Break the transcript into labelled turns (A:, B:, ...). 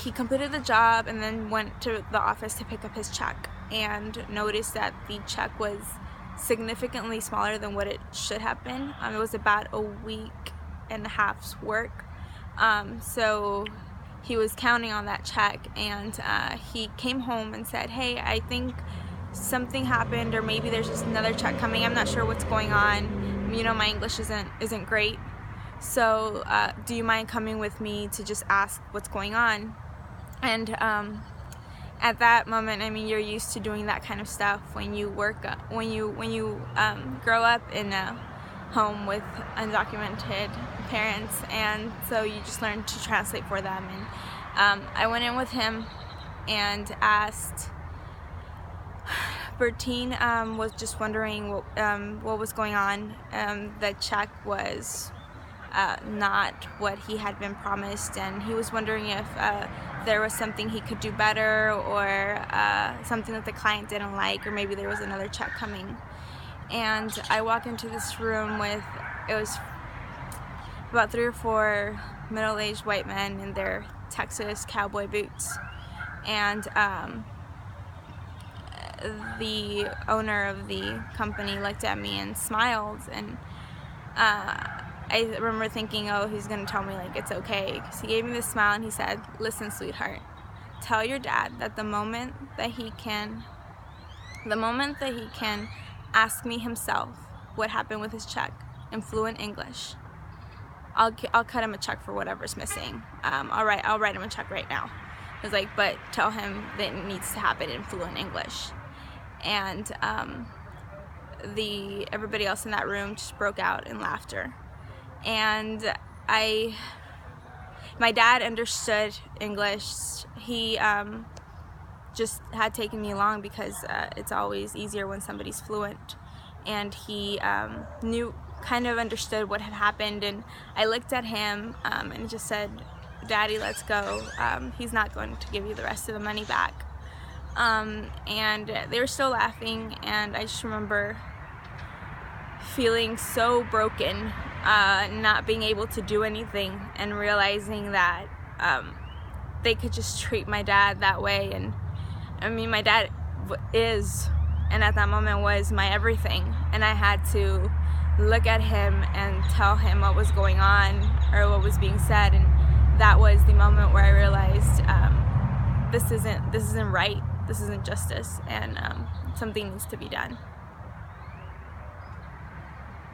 A: he completed the job and then went to the office to pick up his check and noticed that the check was significantly smaller than what it should have been. It was about a week and a half's work. So he was counting on that check, and he came home and said, hey, I think something happened, or maybe there's just another check coming. I'm not sure what's going on. You know, my English isn't great. So do you mind coming with me to just ask what's going on? And at that moment, I mean, you're used to doing that kind of stuff when you work, when you grow up in a home with undocumented parents, and so you just learn to translate for them. And I went in with him and asked. Bertine was just wondering what was going on. The check was not what he had been promised, and he was wondering if there was something he could do better, or something that the client didn't like, or maybe there was another check coming. And I walk into this room with, it was about 3 or 4 middle-aged white men in their Texas cowboy boots, and the owner of the company looked at me and smiled, and I remember thinking, oh, he's gonna tell me like it's okay, because he gave me this smile and he said, listen, sweetheart, tell your dad that the moment that he can ask me himself what happened with his check in fluent English, I'll cut him a check for whatever's missing. I'll write him a check right now. I was like, but tell him that it needs to happen in fluent English. And everybody else in that room just broke out in laughter. And my dad understood English. He just had taken me along because it's always easier when somebody's fluent. And he kind of understood what had happened. And I looked at him and just said, Daddy, let's go. He's not going to give you the rest of the money back. And they were still laughing, and I just remember feeling so broken, not being able to do anything, and realizing that they could just treat my dad that way. And I mean, my dad is, and at that moment was, my everything, and I had to look at him and tell him what was going on, or what was being said. And that was the moment where I realized this isn't right. This isn't justice, and something needs to be done.